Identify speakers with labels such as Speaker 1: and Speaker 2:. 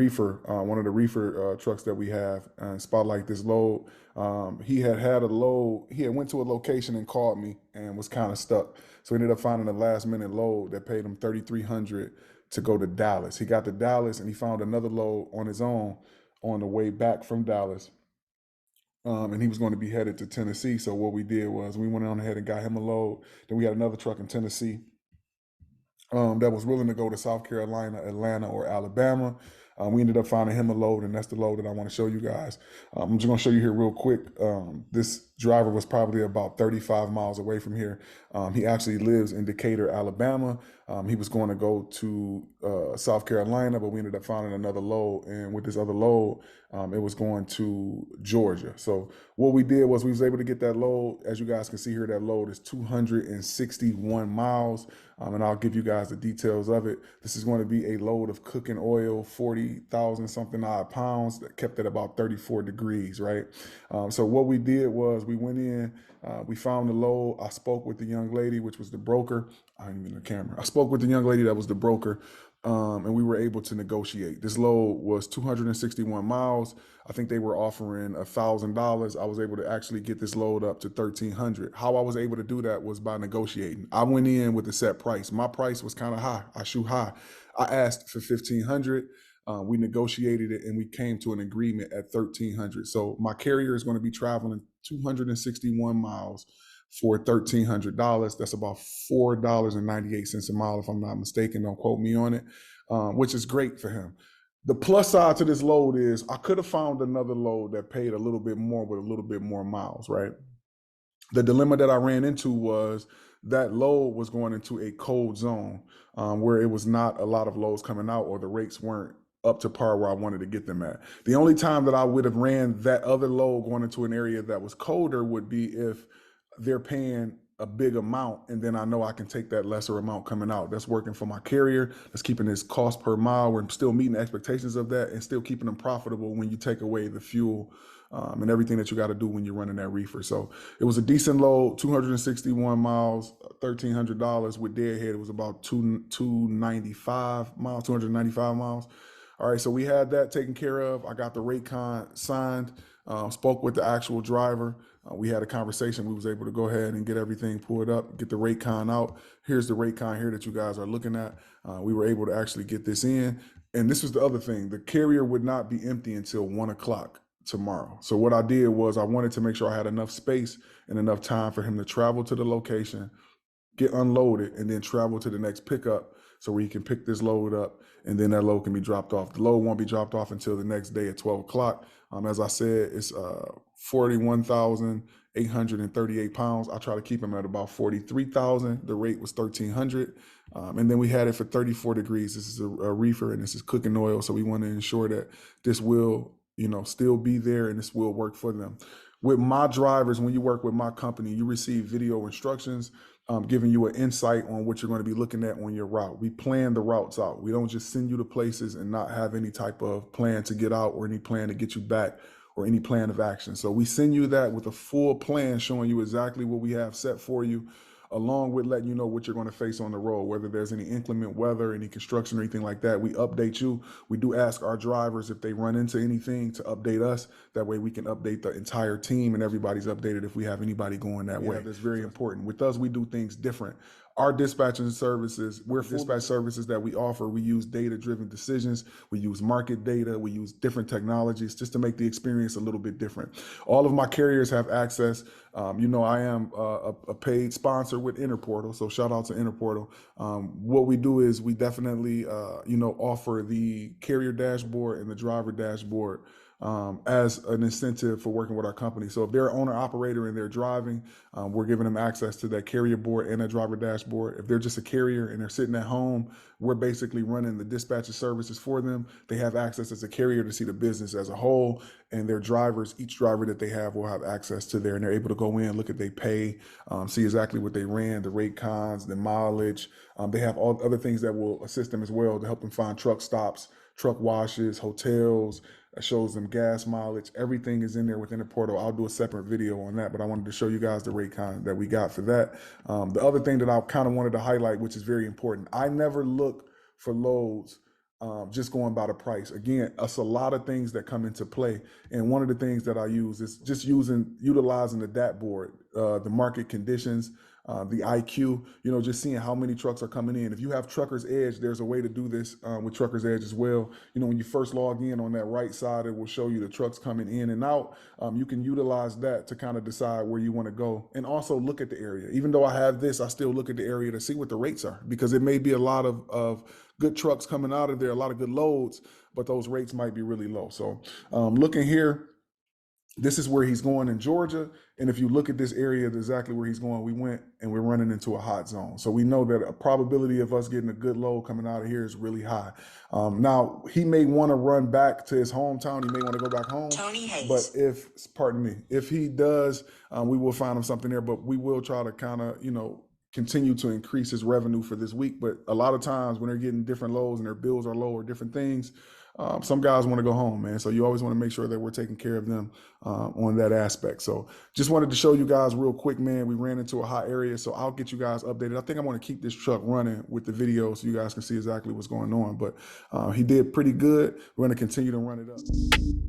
Speaker 1: reefer, one of the reefer trucks that we have, and spotlight this load. He had a load. He had went to a location and called me and was kind of stuck. So he ended up finding a last minute load that paid him 3,300 to go to Dallas. He got to Dallas and he found another load on his own on the way back from Dallas. And he was going to be headed to Tennessee. So what we did was we went on ahead and got him a load. Then we had another truck in Tennessee that was willing to go to South Carolina, Atlanta, or Alabama. We ended up finding him a load, and that's the load that I want to show you guys. I'm just going to show you here real quick. This driver was probably about 35 miles away from here. He actually lives in Decatur, Alabama. He was going to go to South Carolina, but we ended up finding another load. And with this other load, it was going to Georgia. So what we did was we was able to get that load. As you guys can see here, that load is 261 miles. And I'll give you guys the details of it. This is going to be a load of cooking oil, 40,000 something odd pounds, that kept at about 34 degrees, right? So what we did was we went in, we found the load. I spoke with the young lady, which was the broker. I ain't even the camera. I spoke with the young lady that was the broker, and we were able to negotiate. This load was 261 miles. I think they were offering $1,000. I was able to actually get this load up to 1,300. How I was able to do that was by negotiating. I went in with a set price. My price was kind of high. I shoot high. I asked for 1,500. We negotiated it and we came to an agreement at 1,300. So my carrier is going to be traveling 261 miles for $1,300. That's about $4.98 a mile, if I'm not mistaken. Don't quote me on it, which is great for him. The plus side to this load is I could have found another load that paid a little bit more with a little bit more miles, right? The dilemma that I ran into was that load was going into a cold zone where it was not a lot of loads coming out, or the rates weren't up to par where I wanted to get them at. The only time that I would have ran that other load going into an area that was colder would be if they're paying a big amount and then I know I can take that lesser amount coming out. That's working for my carrier. That's keeping his cost per mile. We're still meeting the expectations of that and still keeping them profitable when you take away the fuel and everything that you got to do when you're running that reefer. So it was a decent load, 261 miles, $1,300 with deadhead. It was about 295 miles, 295 miles. All right, so we had that taken care of. I got the rate con signed, spoke with the actual driver. We had a conversation. We was able to go ahead and get everything pulled up, get the rate con out. Here's the rate con here that you guys are looking at. We were able to actually get this in. And this was the other thing. The carrier would not be empty until 1 o'clock tomorrow. So what I did was I wanted to make sure I had enough space and enough time for him to travel to the location, get unloaded, and then travel to the next pickup so where he can pick this load up and then that load can be dropped off. The load won't be dropped off until the next day at 12 o'clock. As I said, it's 41,838 pounds. I try to keep him at about 43,000. The rate was 1,300. And then we had it for 34 degrees. This is a reefer and this is cooking oil. So we want to ensure that this will, still be there and this will work for them. With my drivers, when you work with my company, you receive video instructions giving you an insight on what you're going to be looking at on your route. We plan the routes out. We don't just send you to places and not have any type of plan to get out or any plan to get you back or any plan of action. So we send you that with a full plan showing you exactly what we have set for you, along with letting you know what you're going to face on the road, whether there's any inclement weather, any construction or anything like that. We update you. We do ask our drivers if they run into anything to update us. That way we can update the entire team and everybody's updated if we have anybody going that way. That's very important. With us, we do things different. Our dispatching services, we're dispatch services that we offer. We use data-driven decisions. We use market data. We use different technologies just to make the experience a little bit different. All of my carriers have access. I am a paid sponsor with Interportal, so shout out to Interportal. What we do is we definitely, offer the carrier dashboard and the driver dashboard as an incentive for working with our company. So if they're an owner operator and they're driving, we're giving them access to that carrier board and that driver dashboard. If they're just a carrier and they're sitting at home, we're basically running the dispatcher services for them. They have access as a carrier to see the business as a whole, and their drivers, each driver that they have will have access to there, and they're able to go in, look at their pay, see exactly what they ran, the rate cons, the mileage. They have all other things that will assist them as well to help them find truck stops, truck washes, hotels. It shows them gas mileage. Everything is in there within the portal. I'll do a separate video on that, but I wanted to show you guys the rate con that we got for that. The other thing that I kind of wanted to highlight, which is very important, I never look for loads just going by the price. Again, it's a lot of things that come into play. And one of the things that I use is just utilizing the DAT board, the market conditions, the IQ, just seeing how many trucks are coming in. If you have Trucker's Edge, there's a way to do this with Trucker's Edge as well. When you first log in on that right side, it will show you the trucks coming in and out. You can utilize that to kind of decide where you want to go, and also look at the area. Even though I have this, I still look at the area to see what the rates are, because it may be a lot of good trucks coming out of there, a lot of good loads, but those rates might be really low. So looking here, this is where he's going in Georgia. And if you look at this area, exactly where he's going, we went and we're running into a hot zone. So we know that a probability of us getting a good load coming out of here is really high. Now, he may want to run back to his hometown. He may want to go back home.
Speaker 2: Tony Hayes.
Speaker 1: But pardon me, if he does, we will find him something there. But we will try to kind of, continue to increase his revenue for this week. But a lot of times when they're getting different loads and their bills are low or different things, some guys want to go home, man. So you always want to make sure that we're taking care of them on that aspect. So just wanted to show you guys real quick, man. We ran into a hot area, so I'll get you guys updated. I think I want to keep this truck running with the video so you guys can see exactly what's going on. But he did pretty good. We're going to continue to run it up.